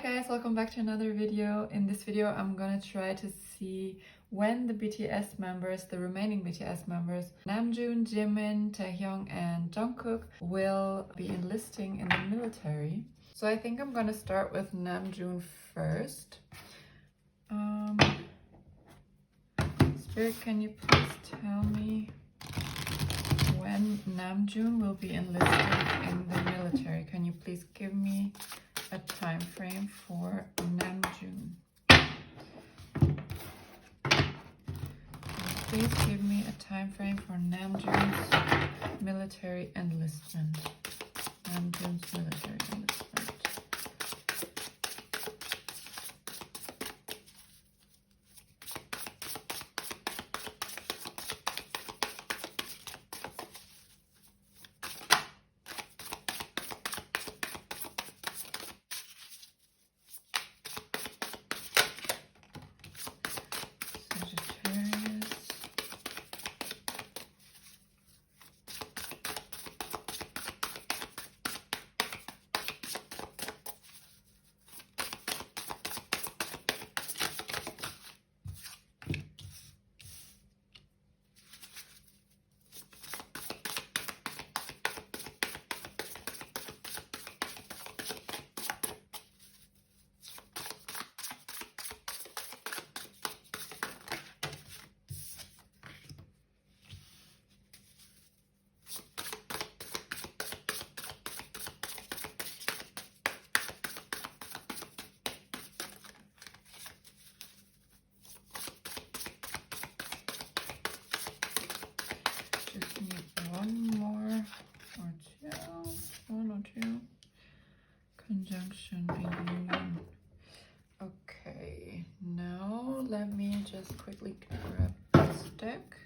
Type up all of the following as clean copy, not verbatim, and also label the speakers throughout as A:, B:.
A: Hi guys, welcome back to another video. In this video I'm gonna try to see when the BTS members, the remaining BTS members, Namjoon, Jimin, Taehyung and Jungkook will be enlisting in the military. So I think I'm gonna start with Namjoon first. Spirit, can you please tell me when Namjoon will be enlisted in the military? Can you please give me a time frame for Namjoon? Please give me a time frame for Namjoon's military enlistment. Namjoon's military enlistment. Just need one or two. Conjunction and union. Okay, now let me just quickly grab this deck.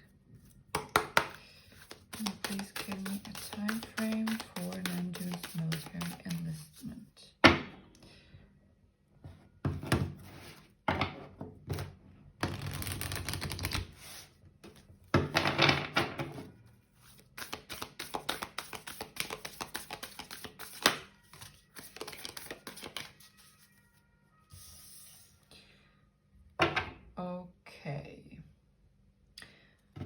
A: And please give me a time frame for Namjoon's military enlistment. Okay,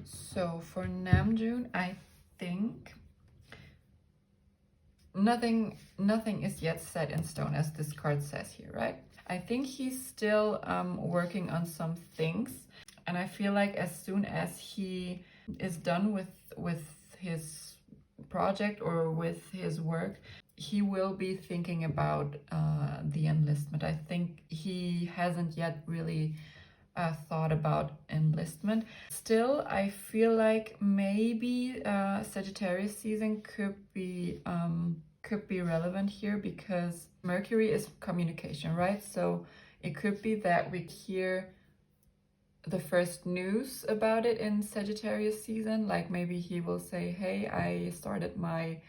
A: so for Namjoon, I think nothing is yet set in stone, as this card says here, right? I think he's still working on some things, and I feel like as soon as he is done with his project or with his work, he will be thinking about the enlistment. I think he hasn't yet really thought about enlistment. Still, I feel like maybe Sagittarius season could be relevant here, because Mercury is communication, right? So it could be that we hear the first news about it in Sagittarius season. Like maybe he will say, hey, I started my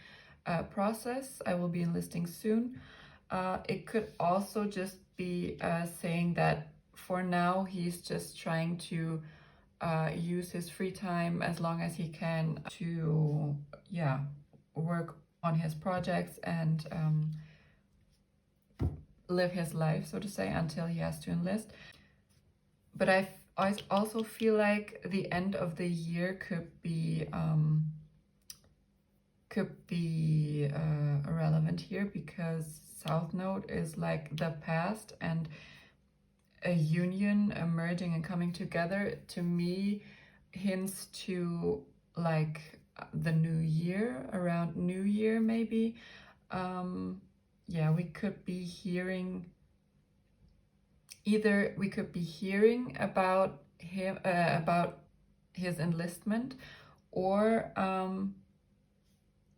A: process, I will be enlisting soon. It could also just be saying that for now he's just trying to use his free time as long as he can to work on his projects and live his life, so to say, until he has to enlist. But I also feel like the end of the year could be relevant here, because South Node is like the past, and a union emerging and coming together to me hints to like the new year, around New Year maybe. We could be hearing about him, about his enlistment, or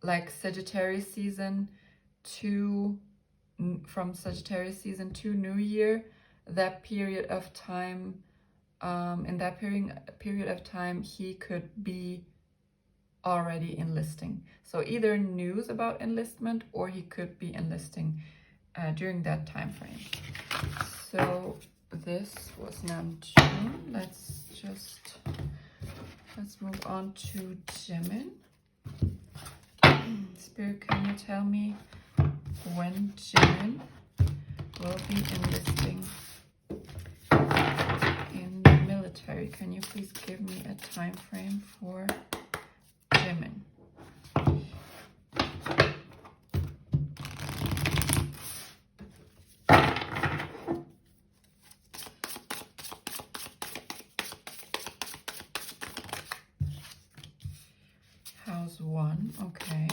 A: like Sagittarius season to, from Sagittarius season to New Year, that period of time, in that period of time he could be already enlisting. So either news about enlistment, or he could be enlisting during that time frame. So this was Namjoon. Let's move on to Jimin. Spirit, can you tell me when Jimin will be enlisting in the military. Can you please give me a time frame for Jimin? House 1, okay.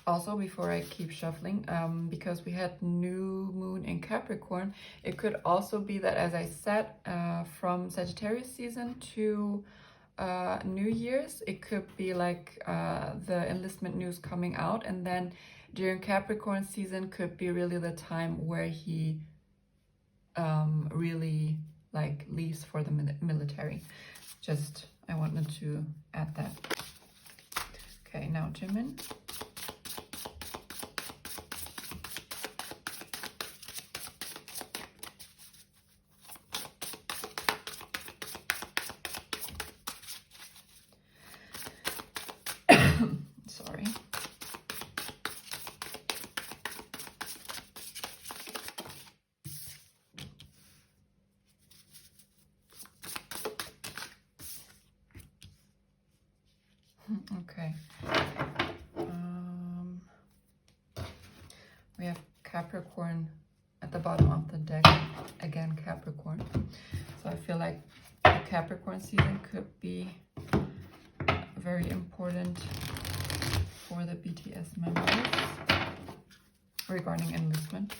A: Also, before I keep shuffling, because we had new moon in Capricorn, it could also be that, as I said, from Sagittarius season to New Year's, it could be like the enlistment news coming out, and then during Capricorn season could be really the time where he really like leaves for the military. Just, I wanted to add that. Okay, now Jimin. Sorry. Okay. We have Capricorn at the bottom of the deck. Again, Capricorn. So I feel like the Capricorn season could be very important for the BTS members regarding enlistment.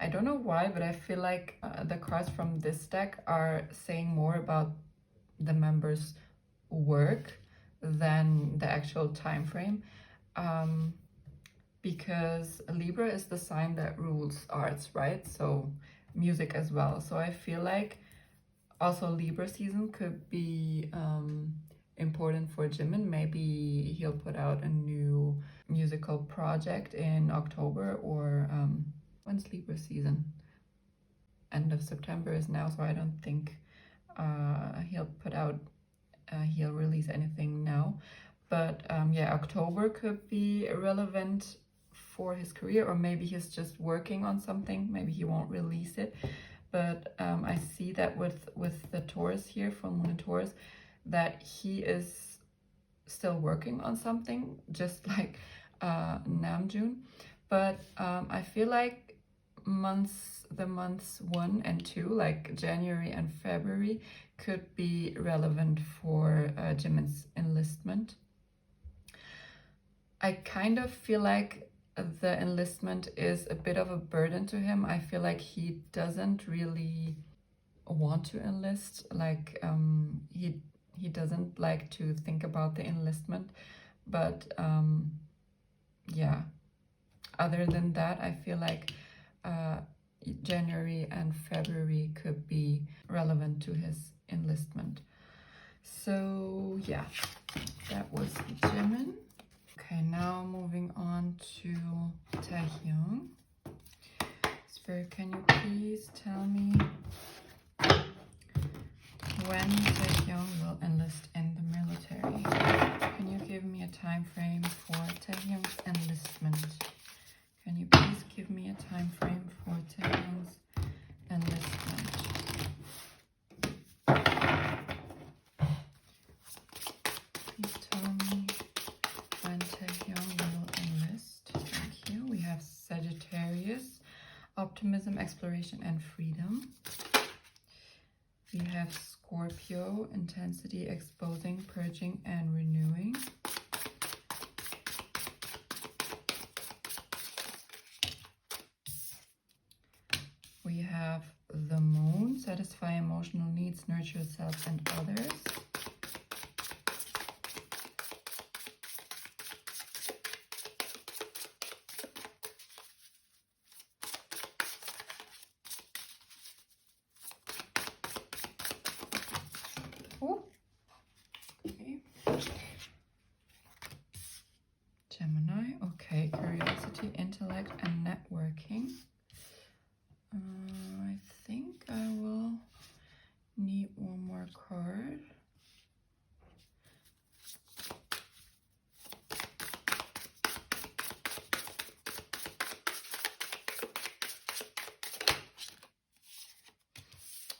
A: I don't know why, but I feel like the cards from this deck are saying more about the members' work than the actual time frame. Because Libra is the sign that rules arts, right? So music as well. So I feel like also Libra season could be important for Jimin. Maybe he'll put out a new musical project in October, or when's Libra season? End of September is now, so I don't think he'll release anything now. But yeah, October could be relevant for his career, or maybe he's just working on something. Maybe he won't release it. But I see that with the Taurus here, from Moon and Taurus, that he is still working on something, just like Namjoon. But I feel like the months 1 and 2, like January and February, could be relevant for Jimin's enlistment. I kind of feel like the enlistment is a bit of a burden to him. I feel like he doesn't really want to enlist. Like he doesn't like to think about the enlistment. But yeah, other than that, I feel like January and February could be relevant to his enlistment. So yeah, that was Jimin. Okay, now moving on to Taehyung. Spirit, can you please tell me when Taehyung will enlist in the military? Can you give me a time frame for Taehyung's enlistment? Can you please give me a time frame for Taehyung's enlistment? Please tell me when Taehyung will enlist. Thank you. We have Sagittarius, optimism, exploration, and freedom. We have Scorpio, intensity, exposing, purging, and renewing. We have the Moon, satisfy emotional needs, nurture yourself and others. Okay. Gemini, okay, curiosity, intellect, and networking. I think I will need one more card.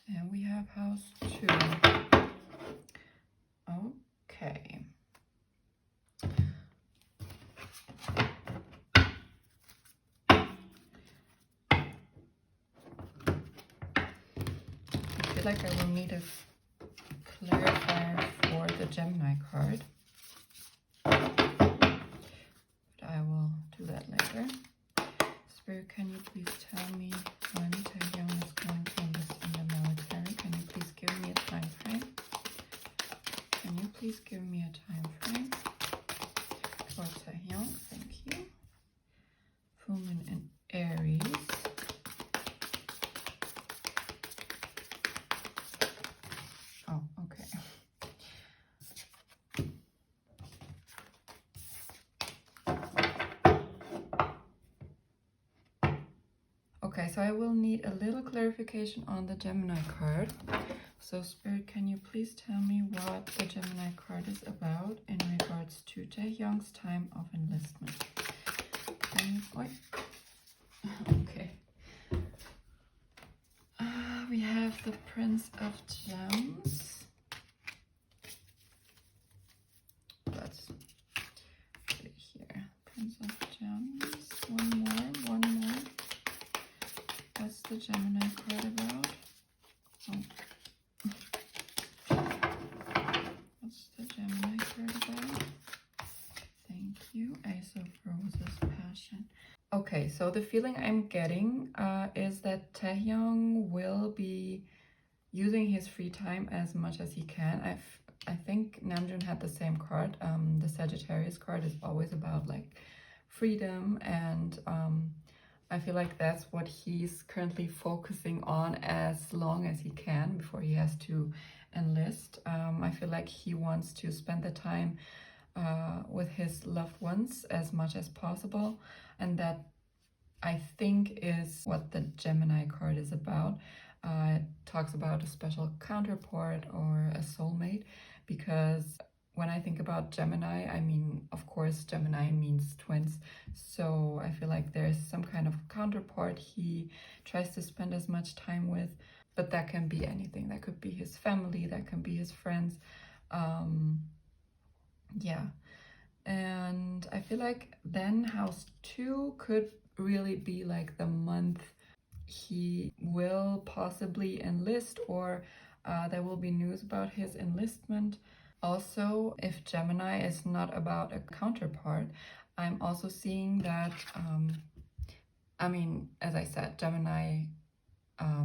A: And we have house 2. Okay. I feel like I will need a clarifier for the Gemini card. But I will do that later. Spirit, can you please tell me when Taehyung is going to enlist in the military? Can you please give me a time frame? Can you please give me a time frame for Taehyung? Thank you. Full Moon in Aries. Oh, okay. Okay, so I will need a little clarification on the Gemini card. So Spirit, can you please tell me what the Gemini card is about in regards to Taehyung's time of enlistment? Okay. We have the Prince of Gems. Let's put it here. Prince of Gems. One more. What's the Gemini card about? Oh. What's the Gemini card about? Thank you. Ace of Roses, Passion. Okay, so the feeling I'm getting is that Taehyung will be using his free time as much as he can. I think Namjoon had the same card. The Sagittarius card is always about like freedom, and I feel like that's what he's currently focusing on as long as he can before he has to enlist. I feel like he wants to spend the time with his loved ones as much as possible, and that I think is what the Gemini card is about. It talks about a special counterpart or a soulmate, because when I think about Gemini, I mean, of course, Gemini means twins. So I feel like there's some kind of counterpart he tries to spend as much time with, but that can be anything. That could be his family, that can be his friends. Yeah. And I feel like then house 2 could really be like the month he will possibly enlist, or there will be news about his enlistment. Also, if Gemini is not about a counterpart, I'm also seeing that, I mean, as I said, Gemini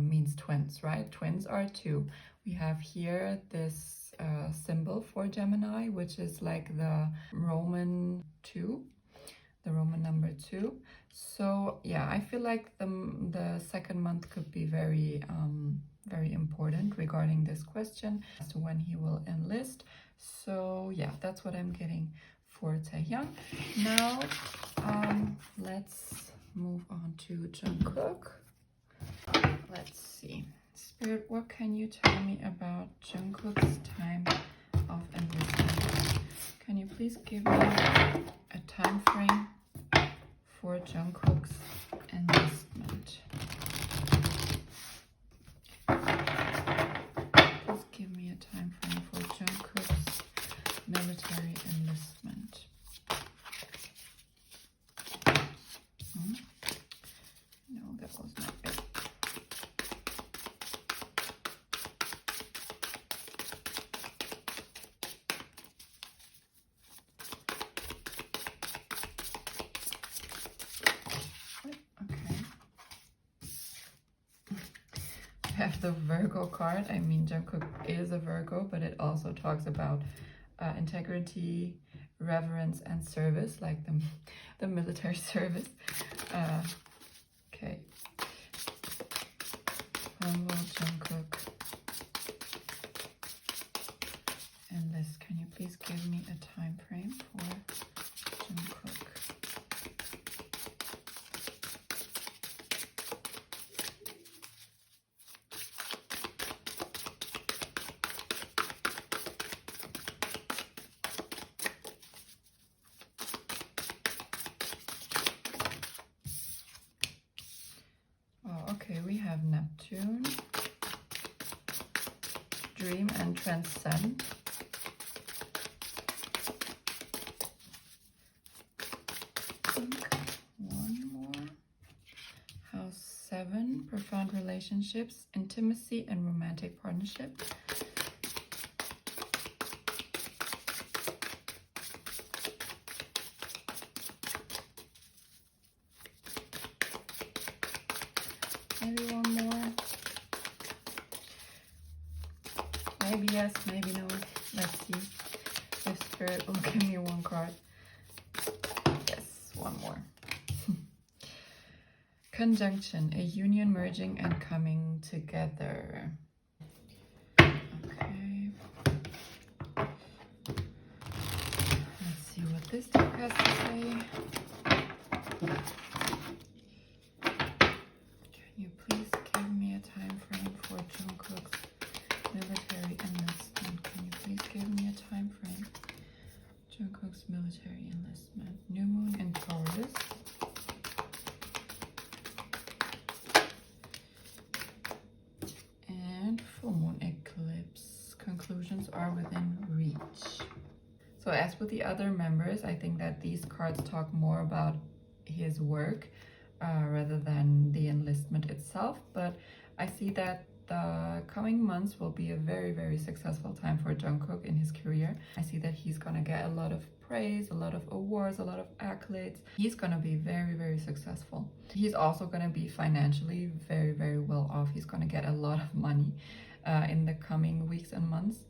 A: means twins, right? Twins are 2. We have here this symbol for Gemini, which is like the Roman 2, the Roman number 2. So yeah, I feel like the second month could be very very important regarding this question as to when he will enlist. So yeah, that's what I'm getting for Taehyung. Now let's move on to Jungkook. Let's see. Spirit, what can you tell me about Jungkook's time of enlistment? Can you please give me a time frame for Jungkook's enlistment? Please give me a time frame for Jungkook's military enlistment. No, that was not it. the Virgo card. I mean, Jungkook is a Virgo, but it also talks about integrity, reverence, and service, like the military service. Okay. When will Jungkook enlist? Can you please give me a time frame for Jungkook? Okay, we have Neptune, Dream and Transcend. One more. House 7, Profound Relationships, Intimacy and Romantic Partnership. Maybe one more. Maybe yes, maybe no. Let's see if Spirit will give me one card. Yes, one more. Conjunction, a union merging and coming together. Okay. Let's see what this deck has to say. You please give me a time frame for Jungkook's military enlistment. Can you please give me a time frame? Jungkook's military enlistment. New moon in Taurus. And full moon eclipse. Conclusions are within reach. So as with the other members, I think that these cards talk more about his work rather than the enlistment itself, but I see that the coming months will be a very, very successful time for Jungkook in his career. I see that he's gonna get a lot of praise, a lot of awards, a lot of accolades. He's gonna be very, very successful. He's also gonna be financially very, very well off. He's gonna get a lot of money in the coming weeks and months.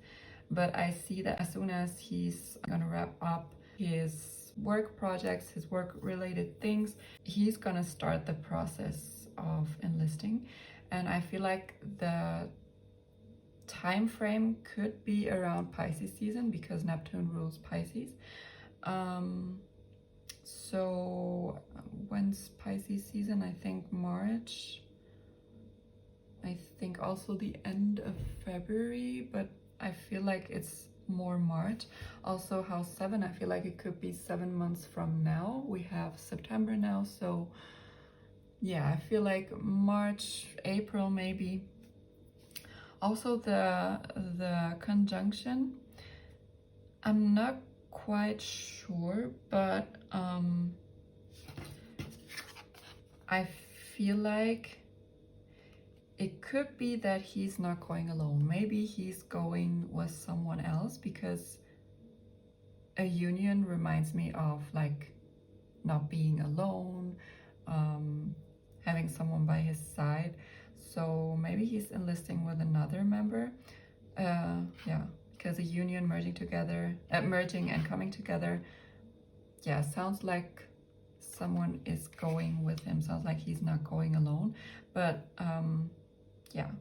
A: But I see that as soon as he's gonna wrap up his work projects, his work related things, he's gonna start the process of enlisting. And I feel like the time frame could be around Pisces season because Neptune rules Pisces. So when's Pisces season? I think March. I think also the end of February, but I feel like it's more March. Also house 7, I feel like it could be 7 months from now. We have September now, so yeah, I feel like March, April maybe. Also the conjunction, I'm not quite sure, but I feel like it could be that he's not going alone. Maybe he's going with someone else, because a union reminds me of like not being alone, having someone by his side. So maybe he's enlisting with another member. Yeah, because a union merging together, merging and coming together, yeah, sounds like someone is going with him. Sounds like he's not going alone. But yeah,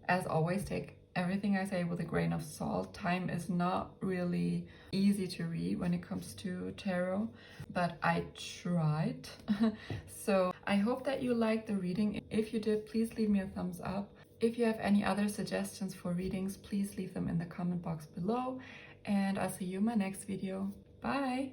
A: as always, take everything I say with a grain of salt. Time is not really easy to read when it comes to tarot, but I tried. So I hope that you liked the reading. If you did, please leave me a thumbs up. If you have any other suggestions for readings, please leave them in the comment box below, and I'll see you in my next video. Bye!